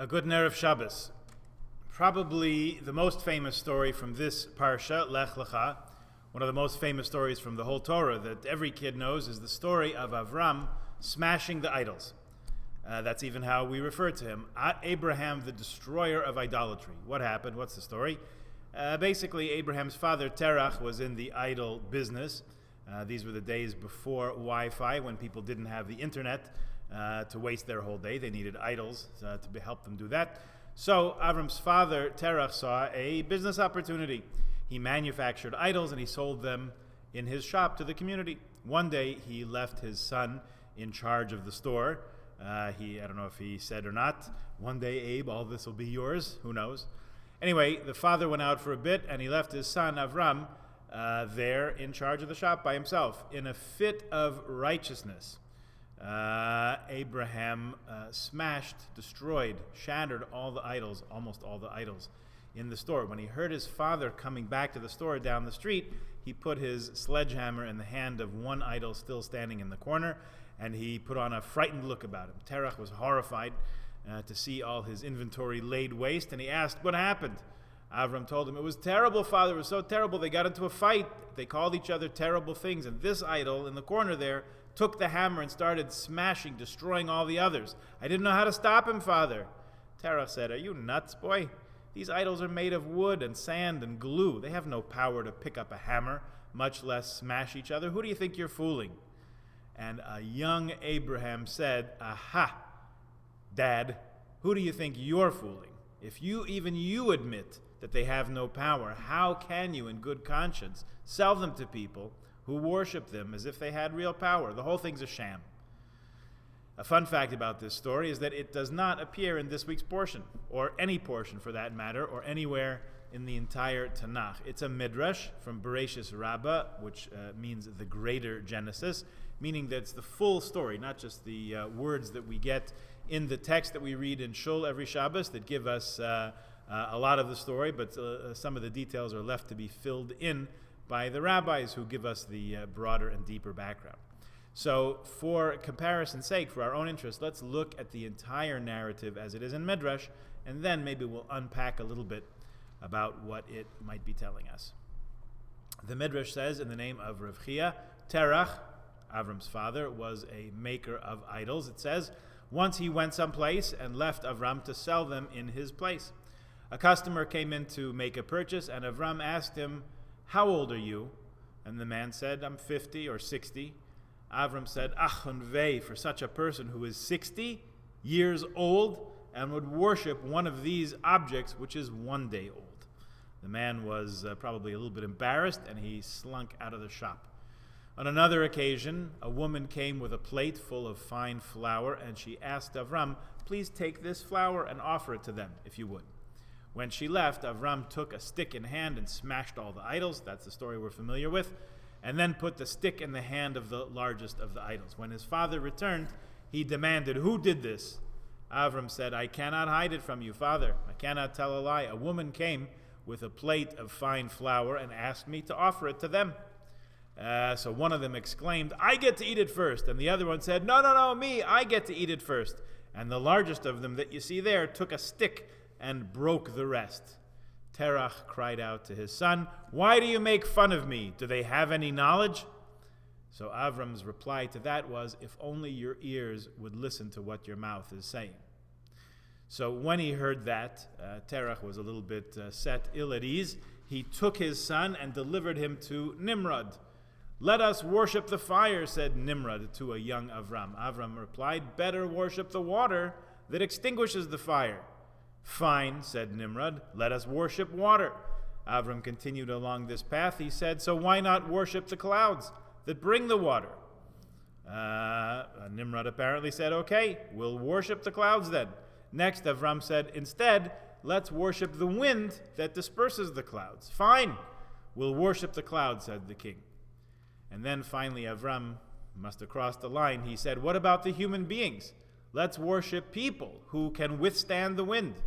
A good Erev Shabbos. Probably the most famous story from this parsha, Lech Lecha, one of the most famous stories from the whole Torah that every kid knows, is the story of Avram smashing the idols. That's even how we refer to him, Abraham, the destroyer of idolatry. What happened? What's the story? Basically, Abraham's father, Terach, was in the idol business. These were the days before Wi-Fi, when people didn't have the internet to waste their whole day. They needed idols to help them do that. So Avram's father, Terach, saw a business opportunity. He manufactured idols and he sold them in his shop to the community. One day he left his son in charge of the store. I don't know if he said or not, one day, Abe, all this will be yours. Who knows? Anyway, the father went out for a bit and he left his son, Avram, there in charge of the shop by himself. In a fit of righteousness, Abraham smashed, destroyed, shattered all the idols, almost all the idols in the store. When he heard his father coming back to the store down the street, he put his sledgehammer in the hand of one idol still standing in the corner, and he put on a frightened look about him. Terach was horrified to see all his inventory laid waste, and he asked, "What happened?" Avram told him, "It was terrible, father. It was so terrible. They got into a fight. They called each other terrible things, and this idol in the corner there took the hammer and started smashing, destroying all the others. I didn't know how to stop him, father." Terach said, "Are you nuts, boy? These idols are made of wood and sand and glue. They have no power to pick up a hammer, much less smash each other. Who do you think you're fooling?" And a young Abraham said, "Aha, Dad, who do you think you're fooling? If even you admit that they have no power, how can you in good conscience sell them to people who worship them as if they had real power? The whole thing's a sham." A fun fact about this story is that it does not appear in this week's portion, or any portion for that matter, or anywhere in the entire Tanakh. It's a midrash from Bereshis Rabbah, which means the greater Genesis, meaning that it's the full story, not just the words that we get in the text that we read in Shul every Shabbos that give us a lot of the story, but some of the details are left to be filled in by the rabbis who give us the broader and deeper background. So for comparison's sake, for our own interest, let's look at the entire narrative as it is in Midrash, and then maybe we'll unpack a little bit about what it might be telling us. The Midrash says, in the name of Rav Chia, Terach, Avram's father, was a maker of idols. It says, once he went someplace and left Avram to sell them in his place. A customer came in to make a purchase, and Avram asked him, "How old are you?" And the man said, "I'm 50 or 60. Avram said, "Achon vei, for such a person who is 60 years old and would worship one of these objects which is one day old." The man was probably a little bit embarrassed, and he slunk out of the shop. On another occasion, a woman came with a plate full of fine flour, and she asked Avram, "Please take this flour and offer it to them, if you would." When she left, Avram took a stick in hand and smashed all the idols. That's the story we're familiar with. And then put the stick in the hand of the largest of the idols. When his father returned, he demanded, "Who did this?" Avram said, "I cannot hide it from you, father. I cannot tell a lie. A woman came with a plate of fine flour and asked me to offer it to them." So one of them exclaimed, "I get to eat it first." And the other one said, No, me, I get to eat it first." And the largest of them that you see there took a stick and broke the rest. Terach cried out to his son, "Why do you make fun of me? Do they have any knowledge?" So Avram's reply to that was, "If only your ears would listen to what your mouth is saying." So when he heard that, Terach was a little bit set ill at ease. He took his son and delivered him to Nimrod. "Let us worship the fire," said Nimrod to a young Avram. Avram replied, "Better worship the water that extinguishes the fire." "Fine," said Nimrod, "let us worship water." Avram continued along this path. He said, "So why not worship the clouds that bring the water?" Nimrod apparently said, "Okay, we'll worship the clouds then." Next, Avram said, "Instead, let's worship the wind that disperses the clouds." "Fine, we'll worship the clouds," said the king. And then finally, Avram must have crossed the line. He said, "What about the human beings? Let's worship people who can withstand the wind."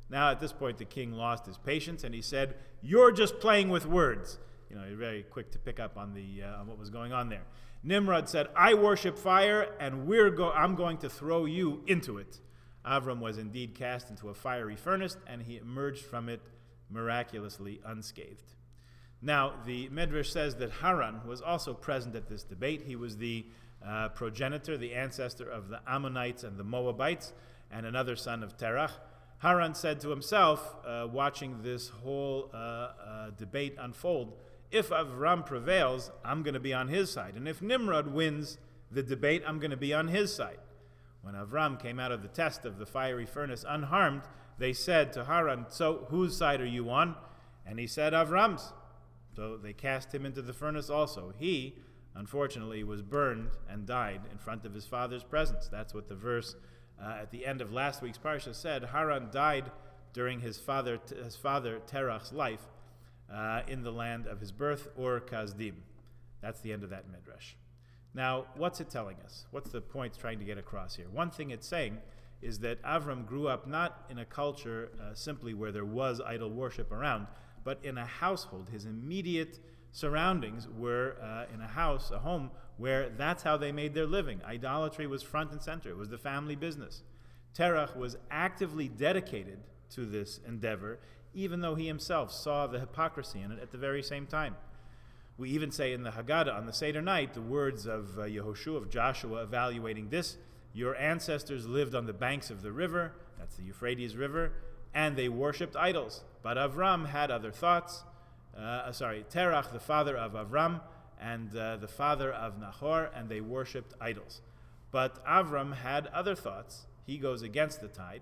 Now, at this point, the king lost his patience, and he said, "You're just playing with words." You're very quick to pick up on what was going on there. Nimrod said, "I worship fire, and I'm going to throw you into it." Avram was indeed cast into a fiery furnace, and he emerged from it miraculously unscathed. Now, the Midrash says that Haran was also present at this debate. He was the progenitor, the ancestor of the Ammonites and the Moabites, and another son of Terach. Haran said to himself, watching this whole debate unfold, if Avram prevails, I'm going to be on his side. And if Nimrod wins the debate, I'm going to be on his side. When Avram came out of the test of the fiery furnace unharmed, they said to Haran, so whose side are you on? And he said, Avram's. So they cast him into the furnace also. He, unfortunately, was burned and died in front of his father's presence. That's what the verse at the end of last week's parsha said. Haran died during his father Terach's life in the land of his birth, Ur Kasdim. That's the end of that midrash. Now, what's it telling us? What's the point it's trying to get across here? One thing it's saying is that Avram grew up not in a culture simply where there was idol worship around, but in a household. His immediate surroundings were in a house, a home, where that's how they made their living. Idolatry was front and center. It was the family business. Terach was actively dedicated to this endeavor, even though he himself saw the hypocrisy in it at the very same time. We even say in the Haggadah on the Seder night, the words of Yehoshua, of Joshua, evaluating this, your ancestors lived on the banks of the river, that's the Euphrates River, and they worshipped idols. But Avram had other thoughts. Terach, the father of Avram, and the father of Nahor, and they worshipped idols. But Avram had other thoughts. He goes against the tide,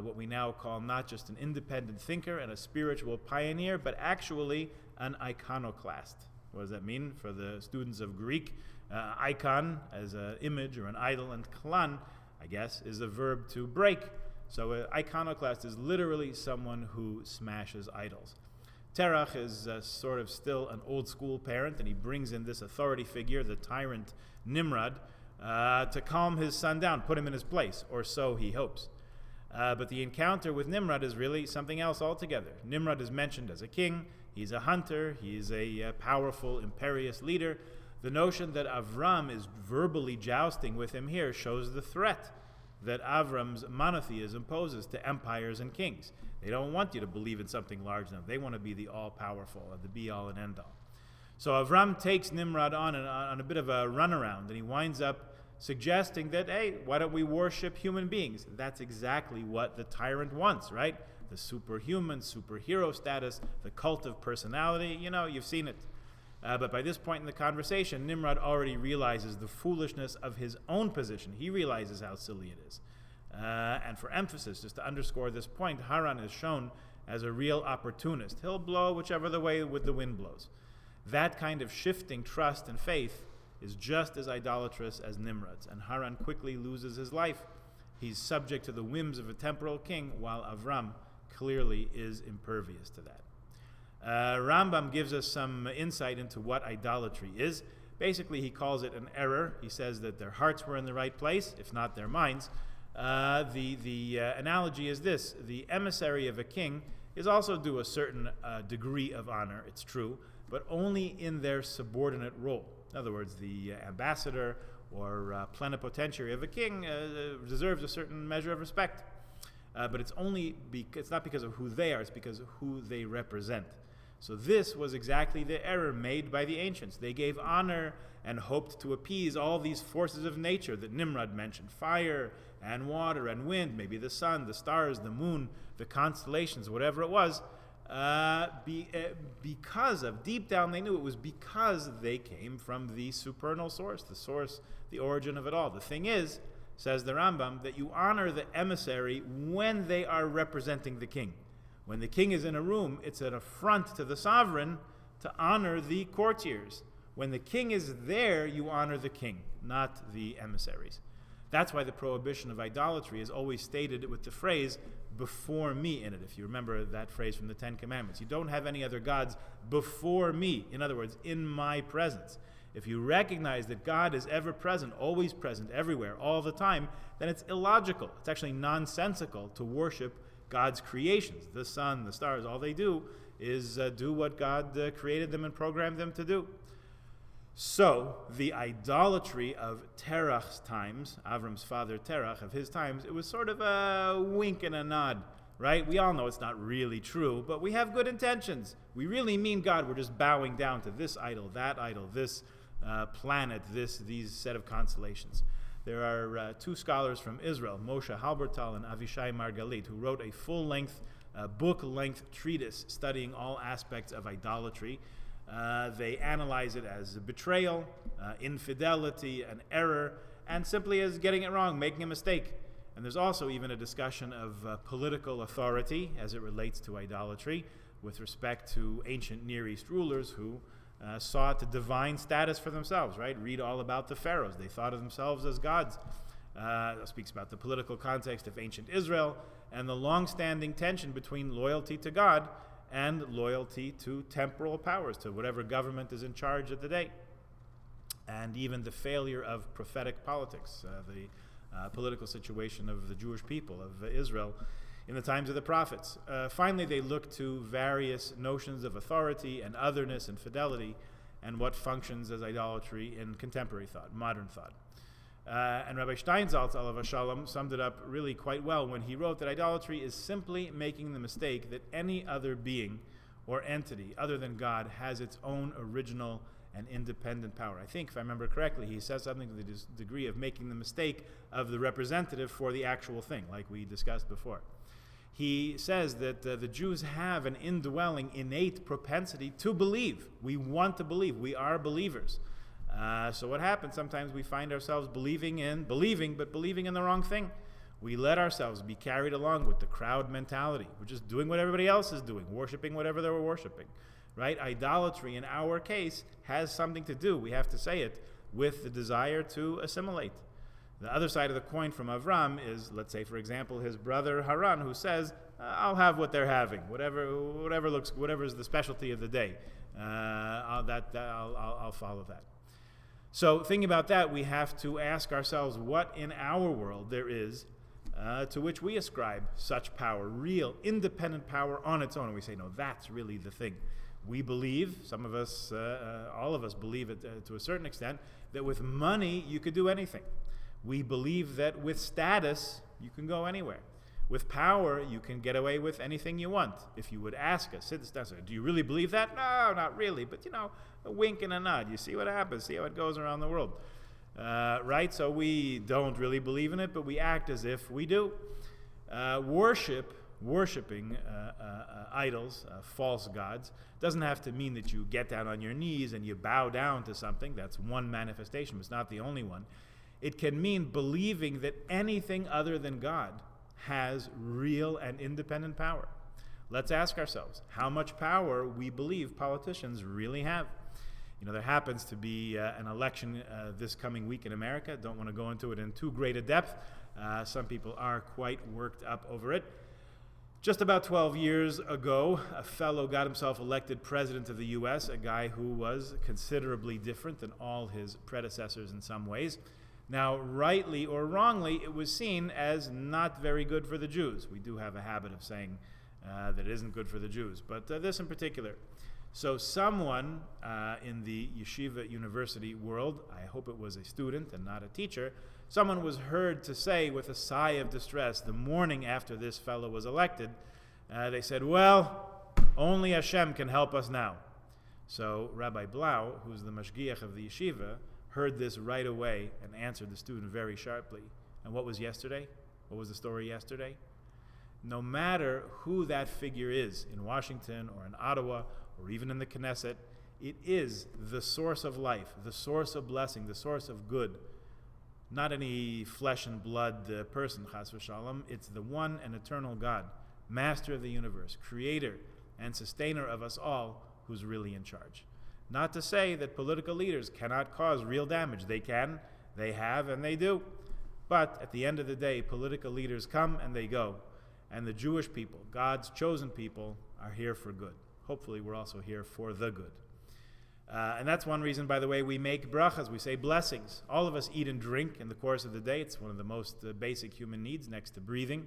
what we now call not just an independent thinker and a spiritual pioneer, but actually an iconoclast. What does that mean for the students of Greek? Icon as an image or an idol, and klan, I guess, is a verb to break. So an iconoclast is literally someone who smashes idols. Terach is sort of still an old school parent, and he brings in this authority figure, the tyrant Nimrod, to calm his son down, put him in his place, or so he hopes. But the encounter with Nimrod is really something else altogether. Nimrod is mentioned as a king, he's a hunter, he's a powerful, imperious leader. The notion that Avram is verbally jousting with him here shows the threat that Avram's monotheism poses to empires and kings. They don't want you to believe in something large enough. They want to be the all-powerful, the be-all and end-all. So Avram takes Nimrod on a bit of a runaround, and he winds up suggesting that, hey, why don't we worship human beings? That's exactly what the tyrant wants, right? The superhuman, superhero status, the cult of personality, you've seen it. But by this point in the conversation, Nimrod already realizes the foolishness of his own position. He realizes how silly it is. And for emphasis, just to underscore this point, Haran is shown as a real opportunist. He'll blow whichever the way the wind blows. That kind of shifting trust and faith is just as idolatrous as Nimrod's, and Haran quickly loses his life. He's subject to the whims of a temporal king, while Avram clearly is impervious to that. Rambam gives us some insight into what idolatry is. Basically, he calls it an error. He says that their hearts were in the right place, if not their minds. The analogy is this: the emissary of a king is also due a certain degree of honor, it's true, but only in their subordinate role. In other words, the ambassador or plenipotentiary of a king deserves a certain measure of respect. But it's not because of who they are, it's because of who they represent. So this was exactly the error made by the ancients. They gave honor and hoped to appease all these forces of nature that Nimrod mentioned: fire and water and wind, maybe the sun, the stars, the moon, the constellations, whatever it was, because of, deep down they knew it was because they came from the supernal source, the origin of it all. The thing is, says the Rambam, that you honor the emissary when they are representing the king. When the king is in a room, it's an affront to the sovereign to honor the courtiers. When the king is there, you honor the king, not the emissaries. That's why the prohibition of idolatry is always stated with the phrase, before me, in it. If you remember that phrase from the Ten Commandments. You don't have any other gods before me. In other words, in my presence. If you recognize that God is ever present, always present, everywhere, all the time, then it's illogical. It's actually nonsensical to worship God's creations. The sun, the stars, all they do is do what God created them and programmed them to do. So, the idolatry of Terach's times, Avram's father Terach, of his times, it was sort of a wink and a nod, right? We all know it's not really true, but we have good intentions. We really mean God. We're just bowing down to this idol, this planet, these set of constellations. There are two scholars from Israel, Moshe Halbertal and Avishai Margalit, who wrote a full-length, book-length treatise studying all aspects of idolatry. They analyze it as a betrayal, infidelity, an error, and simply as getting it wrong, making a mistake. And there's also even a discussion of political authority as it relates to idolatry with respect to ancient Near East rulers who sought a divine status for themselves, right? Read all about the pharaohs. They thought of themselves as gods. Speaks about the political context of ancient Israel and the long-standing tension between loyalty to God and loyalty to temporal powers, to whatever government is in charge of the day. And even the failure of prophetic politics, the political situation of the Jewish people, of Israel, in the times of the prophets. Finally, they look to various notions of authority and otherness and fidelity and what functions as idolatry in contemporary thought, modern thought. And Rabbi Steinsaltz, alav shalom, summed it up really quite well when he wrote that idolatry is simply making the mistake that any other being or entity other than God has its own original and independent power. I think, if I remember correctly, he says something to the degree of making the mistake of the representative for the actual thing, like we discussed before. He says that the Jews have an indwelling, innate propensity to believe. We want to believe. We are believers. So what happens? Sometimes we find ourselves believing, but believing in the wrong thing. We let ourselves be carried along with the crowd mentality. We're just doing what everybody else is doing, worshiping whatever they were worshiping, right? Idolatry, in our case, has something to do, we have to say it, with the desire to assimilate. The other side of the coin from Avram is, let's say, for example, his brother Haran, who says, I'll have what they're having, whatever is the specialty of the day. I'll follow that. So thinking about that, we have to ask ourselves what in our world there is to which we ascribe such power, real, independent power on its own. And we say, no, that's really the thing. We believe, some of us, all of us believe it to a certain extent, that with money you could do anything. We believe that with status you can go anywhere. With power, you can get away with anything you want. If you would ask us, sit down, say, do you really believe that? No, not really, but a wink and a nod. You see what happens, see how it goes around the world. Right? So we don't really believe in it, but we act as if we do. Worshipping idols, false gods, doesn't have to mean that you get down on your knees and you bow down to something. That's one manifestation, but it's not the only one. It can mean believing that anything other than God has real and independent power. Let's ask ourselves how much power we believe politicians really have. There happens to be an election this coming week in America. Don't want to go into it in too great a depth. Some people are quite worked up over it. Just about 12 years ago, a fellow got himself elected president of the U.S., a guy who was considerably different than all his predecessors in some ways. Now, rightly or wrongly, it was seen as not very good for the Jews. We do have a habit of saying that it isn't good for the Jews, but this in particular. So someone in the yeshiva university world, I hope it was a student and not a teacher, someone was heard to say with a sigh of distress the morning after this fellow was elected, they said, well, only Hashem can help us now. So Rabbi Blau, who's the mashgiach of the yeshiva, heard this right away and answered the student very sharply. And what was yesterday? What was the story yesterday? No matter who that figure is in Washington or in Ottawa or even in the Knesset, it is the source of life, the source of blessing, the source of good. Not any flesh and blood person, chas v'shalom. It's the one and eternal God, master of the universe, creator and sustainer of us all, who's really in charge. Not to say that political leaders cannot cause real damage. They can, they have, and they do. But at the end of the day, political leaders come and they go. And the Jewish people, God's chosen people, are here for good. Hopefully we're also here for the good. And that's one reason, by the way, we make brachas, we say blessings. All of us eat and drink in the course of the day. It's one of the most basic human needs next to breathing.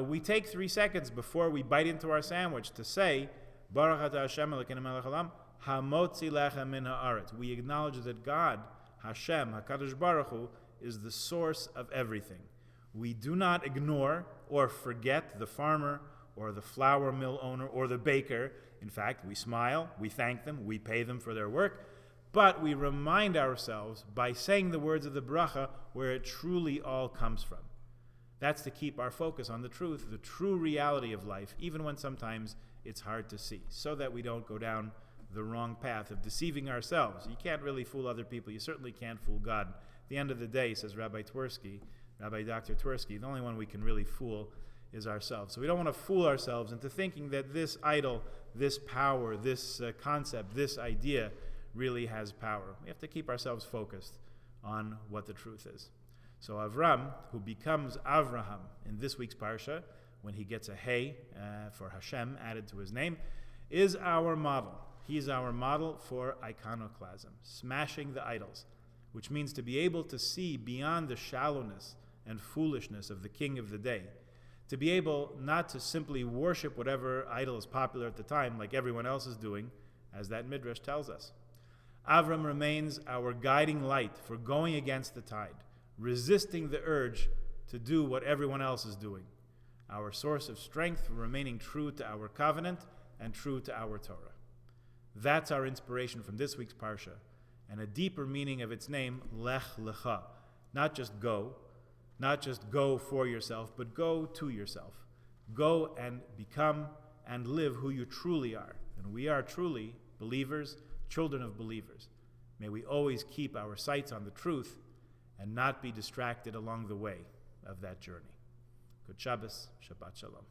We take 3 seconds before we bite into our sandwich to say, Baruch atah Hashem Elokeinu melech haolam, Hamotzi Lecha min haaretz. We acknowledge that God, Hashem, HaKadosh Baruch Hu, is the source of everything. We do not ignore or forget the farmer or the flour mill owner or the baker. In fact, we smile, we thank them, we pay them for their work, but we remind ourselves by saying the words of the bracha where it truly all comes from. That's to keep our focus on the truth, the true reality of life, even when sometimes it's hard to see, so that we don't go down the wrong path of deceiving ourselves. You can't really fool other people. You certainly can't fool God. At the end of the day, says Rabbi Dr. Twersky, the only one we can really fool is ourselves. So we don't want to fool ourselves into thinking that this idol, this power, this concept, this idea really has power. We have to keep ourselves focused on what the truth is. So Avram, who becomes Avraham in this week's Parsha, when he gets a hey for Hashem added to his name, is our model. He's our model for iconoclasm, smashing the idols, which means to be able to see beyond the shallowness and foolishness of the king of the day, to be able not to simply worship whatever idol is popular at the time, like everyone else is doing, as that midrash tells us. Avram remains our guiding light for going against the tide, resisting the urge to do what everyone else is doing, our source of strength for remaining true to our covenant and true to our Torah. That's our inspiration from this week's Parsha, and a deeper meaning of its name, Lech Lecha. Not just go for yourself, but go to yourself. Go and become and live who you truly are. And we are truly believers, children of believers. May we always keep our sights on the truth and not be distracted along the way of that journey. Good Shabbos, Shabbat Shalom.